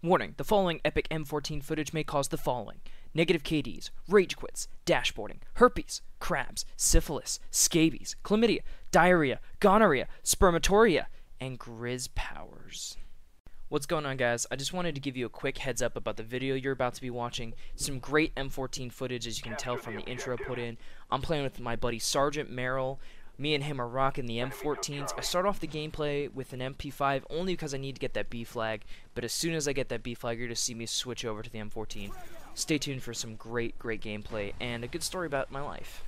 Warning, the following epic M14 footage may cause the following: negative KDs, rage quits, dashboarding, herpes, crabs, syphilis, scabies, chlamydia, diarrhea, gonorrhea, spermatoria, and grizz powers. What's going on, guys? I just wanted to give you a quick heads up about the video you're about to be watching. Some great M14 footage, as you can tell from the intro put in. I'm playing with my buddy SergeantMerrell. Me and him are rocking the M14s. I start off the gameplay with an MP5 only because I need to get that B flag, but as soon as I get that B flag, you're going to see me switch over to the M14. Stay tuned for some great gameplay and a good story about my life.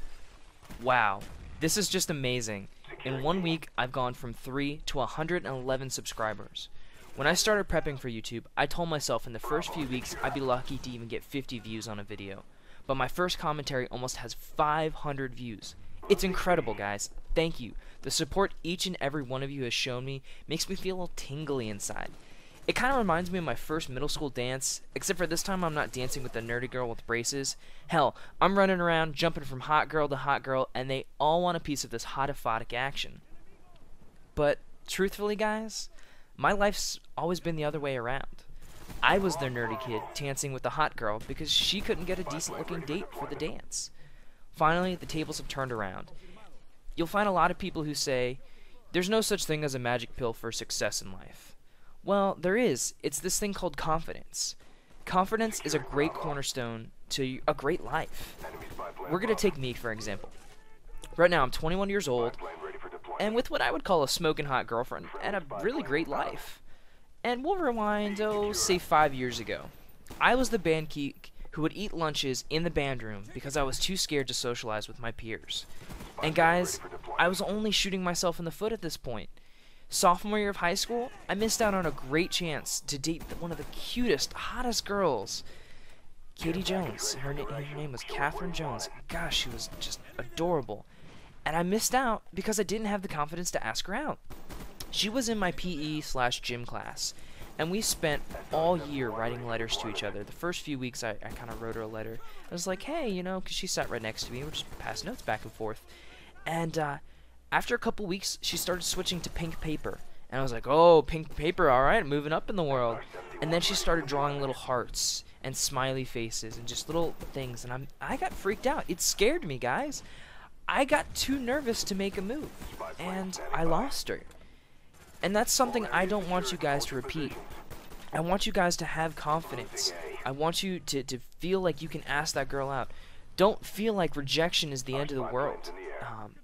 Wow, this is just amazing. In 1 week, I've gone from 3 to 111 subscribers. When I started prepping for YouTube, I told myself in the first few weeks I'd be lucky to even get 50 views on a video. But my first commentary almost has 500 views. It's incredible, guys. Thank you. The support each and every one of you has shown me makes me feel a little tingly inside. It kind of reminds me of my first middle school dance, except for this time I'm not dancing with the nerdy girl with braces. Hell, I'm running around jumping from hot girl to hot girl, and they all want a piece of this hot aphotic action. But truthfully, guys, my life's always been the other way around. I was the nerdy kid dancing with the hot girl because she couldn't get a decent looking date for the dance. Finally, the tables have turned around. You'll find a lot of people who say, there's no such thing as a magic pill for success in life. Well, there is. It's this thing called confidence. Confidence is a great cornerstone to a great life. We're going to take me, for example. Right now, I'm 21 years old, and with what I would call a smoking hot girlfriend, and a really great life. And we'll rewind, say 5 years ago. I was the band geek who would eat lunches in the band room because I was too scared to socialize with my peers. And guys, I was only shooting myself in the foot at this point. Sophomore year of high school, I missed out on a great chance to date one of the cutest, hottest girls. Katie Jones. Her name was Catherine Jones. Gosh, she was just adorable. And I missed out because I didn't have the confidence to ask her out. She was in my PE/gym class, and we spent all year writing letters to each other. The first few weeks, I kind of wrote her a letter. I was like, hey, you know, because she sat right next to me, and we're just passing notes back and forth. And after a couple weeks, she started switching to pink paper. And I was like, oh, pink paper, all right, moving up in the world. And then she started drawing little hearts and smiley faces and just little things. And I got freaked out. It scared me, guys. I got too nervous to make a move, and I lost her. And that's something I don't want you guys to repeat. I want you guys to have confidence. I want you to feel like you can ask that girl out. Don't feel like rejection is the end of the world.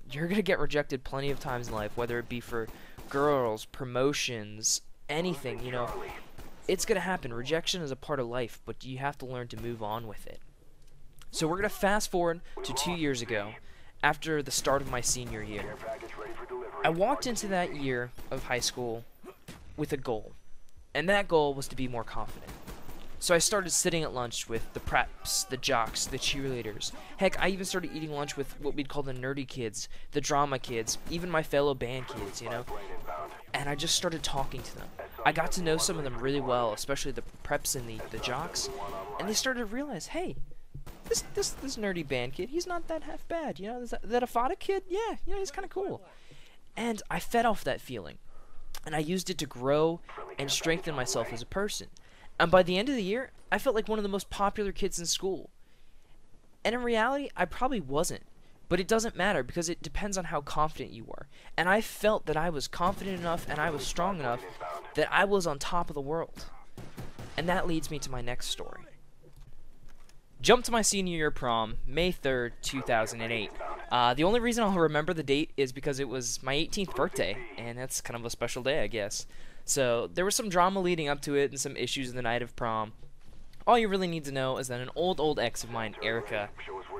You're going to get rejected plenty of times in life, whether it be for girls, promotions, anything, you know. It's going to happen. Rejection is a part of life, but you have to learn to move on with it. So we're going to fast forward to 2 years ago, after the start of my senior year. I walked into that year of high school with a goal, and that goal was to be more confident. So I started sitting at lunch with the preps, the jocks, the cheerleaders. Heck, I even started eating lunch with what we'd call the nerdy kids, the drama kids, even my fellow band kids, you know? And I just started talking to them. I got to know some of them really well, especially the preps and the jocks, and they started to realize, hey, this nerdy band kid, he's not that half bad, you know? That Aphotic kid, yeah, you know, he's kind of cool. And I fed off that feeling, and I used it to grow and strengthen myself as a person. And by the end of the year, I felt like one of the most popular kids in school. And in reality, I probably wasn't. But it doesn't matter because it depends on how confident you are. And I felt that I was confident enough and I was strong enough that I was on top of the world. And that leads me to my next story. Jump to my senior year prom, May 3rd, 2008. The only reason I'll remember the date is because it was my 18th birthday, and that's kind of a special day, I guess. So there was some drama leading up to it and some issues the night of prom. All you really need to know is that an old ex of mine, Erica,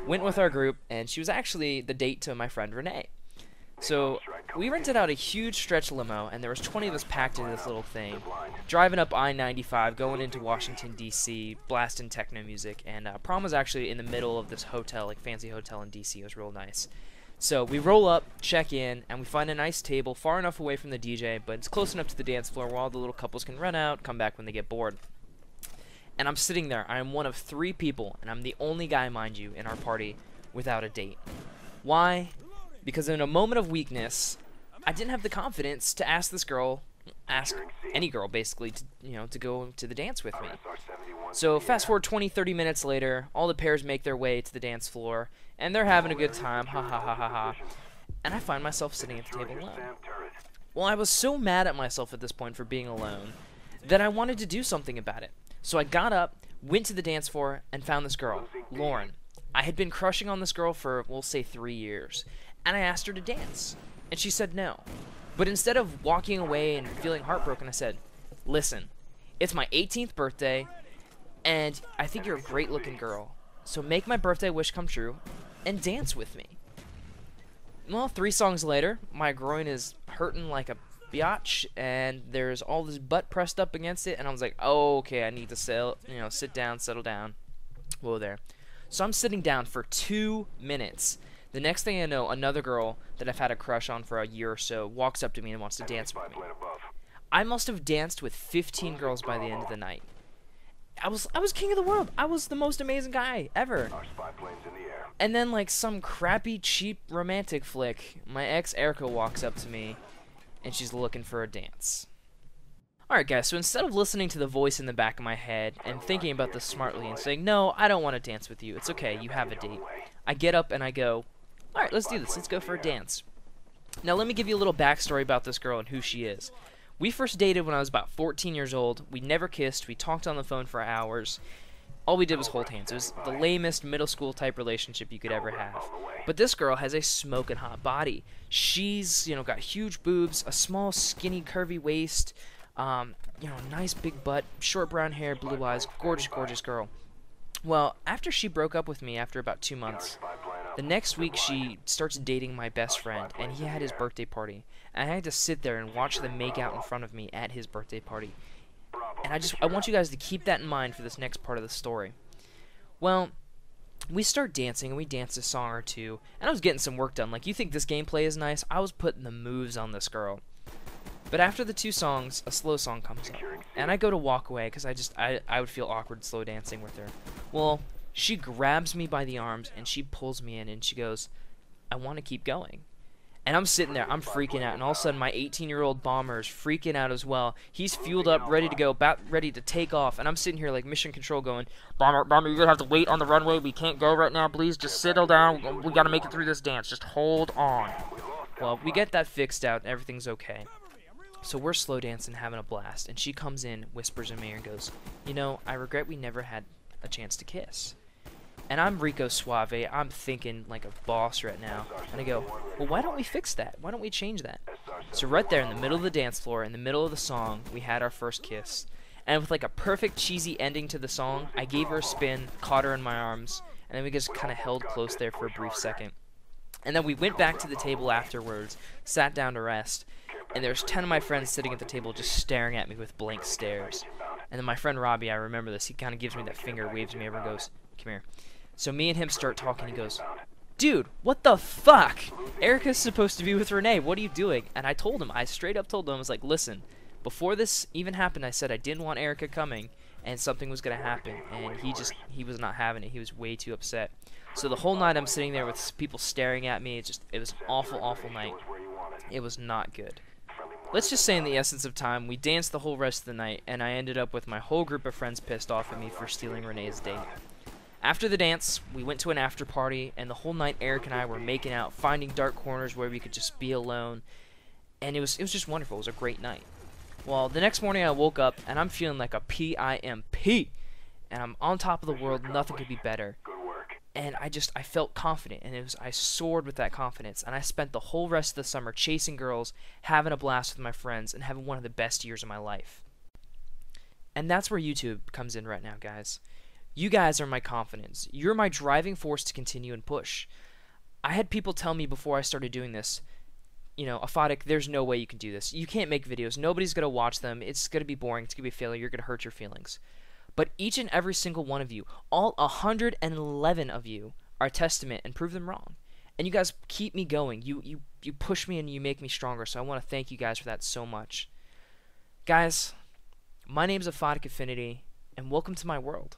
went with our group, and she was actually the date to my friend Renee. So we rented out a huge stretch limo, and there was 20 of us packed into this little thing, driving up I-95, going into Washington, D.C., blasting techno music, and prom was actually in the middle of this hotel, like fancy hotel in D.C. It was real nice. So we roll up, check in, and we find a nice table far enough away from the DJ, but it's close enough to the dance floor where all the little couples can run out, come back when they get bored. And I'm sitting there. I am one of 3 people, and I'm the only guy, mind you, in our party without a date. Why? Because in a moment of weakness, I didn't have the confidence to ask this girl ask any girl basically to, to go to the dance with me. So fast forward 20, 30 minutes later, all the pairs make their way to the dance floor, and they're having a good time, ha ha ha ha ha. And I find myself sitting at the table alone. Well, I was so mad at myself at this point for being alone that I wanted to do something about it. So I got up, went to the dance floor, and found this girl, Lauren. I had been crushing on this girl for, we'll say, 3 years, and I asked her to dance, and she said no. But instead of walking away and feeling heartbroken, I said, listen, it's my 18th birthday, and I think you're a great-looking girl, so make my birthday wish come true and dance with me. Well, 3 songs later, my groin is hurting like a biatch, and there's all this butt pressed up against it, and I was like, oh, okay, I need to sit down, settle down. Whoa there. So I'm sitting down for 2 minutes. The next thing I know, another girl that I've had a crush on for a year or so walks up to me and wants to dance with me. I must have danced with 15 girls by the end of the night. I was king of the world. I was the most amazing guy ever. And then, like some crappy, cheap romantic flick, my ex Erica walks up to me, and she's looking for a dance. Alright guys, so instead of listening to the voice in the back of my head and thinking about this smartly and saying, no, I don't want to dance with you, it's okay, you have a date, I get up and I go, alright, let's do this, let's go for a dance. Now let me give you a little backstory about this girl and who she is. We first dated when I was about 14 years old, we never kissed, we talked on the phone for hours. All we did was hold hands. It was the lamest middle school type relationship you could ever have. But this girl has a smoking hot body. She's, got huge boobs, a small, skinny, curvy waist, nice big butt, short brown hair, blue eyes, gorgeous, gorgeous girl. Well, after she broke up with me after about 2 months, the next week she starts dating my best friend, and he had his birthday party. And I had to sit there and watch them make out in front of me at his birthday party. And I want you guys to keep that in mind for this next part of the story. Well, we start dancing, and we danced a song or two, and I was getting some work done. Like, you think this gameplay is nice? I was putting the moves on this girl. But after the 2 songs, a slow song comes up, and I go to walk away because I would feel awkward slow dancing with her. Well, she grabs me by the arms, and she pulls me in, and she goes, I want to keep going. And I'm sitting there, I'm freaking out, and all of a sudden my 18-year-old bomber is freaking out as well. He's fueled up, ready to go, about ready to take off, and I'm sitting here like mission control going, Bomber, you're gonna have to wait on the runway, we can't go right now, please, just settle down, we gotta make it through this dance, just hold on. Well, we get that fixed out, and everything's okay. So we're slow dancing, having a blast, and she comes in, whispers in my ear, and goes, I regret we never had a chance to kiss. And I'm Rico Suave, I'm thinking like a boss right now, and I go, well, why don't we fix that? Why don't we change that? So right there in the middle of the dance floor, in the middle of the song, we had our first kiss. And with like a perfect cheesy ending to the song, I gave her a spin, caught her in my arms, and then we just kind of held close there for a brief second. And then we went back to the table afterwards, sat down to rest, and there's 10 of my friends sitting at the table just staring at me with blank stares. And then my friend Robbie, I remember this, he kind of gives me that finger, waves me over, and goes, come here. So me and him start talking, he goes, dude, what the fuck? Erica's supposed to be with Renee, what are you doing? And I told him, I straight up told him, I was like, listen, before this even happened, I said I didn't want Erica coming, and something was going to happen, and he was not having it, he was way too upset. So the whole night I'm sitting there with people staring at me, it was an awful, awful night. It was not good. Let's just say in the essence of time, we danced the whole rest of the night, and I ended up with my whole group of friends pissed off at me for stealing Renee's date. After the dance, we went to an after party, and the whole night Eric and I were making out, finding dark corners where we could just be alone, and it was just wonderful. It was a great night. Well, the next morning I woke up, and I'm feeling like a PIMP, and I'm on top of the world, nothing could be better. And I felt confident, and I soared with that confidence, and I spent the whole rest of the summer chasing girls, having a blast with my friends, and having one of the best years of my life. And that's where YouTube comes in right now, guys. You guys are my confidence. You're my driving force to continue and push. I had people tell me before I started doing this, Aphotic, there's no way you can do this. You can't make videos. Nobody's going to watch them. It's going to be boring. It's going to be a failure. You're going to hurt your feelings. But each and every single one of you, all 111 of you, are a testament and prove them wrong. And you guys keep me going. You push me and you make me stronger. So I want to thank you guys for that so much. Guys, my name's Aphotic Affinity, and welcome to my world.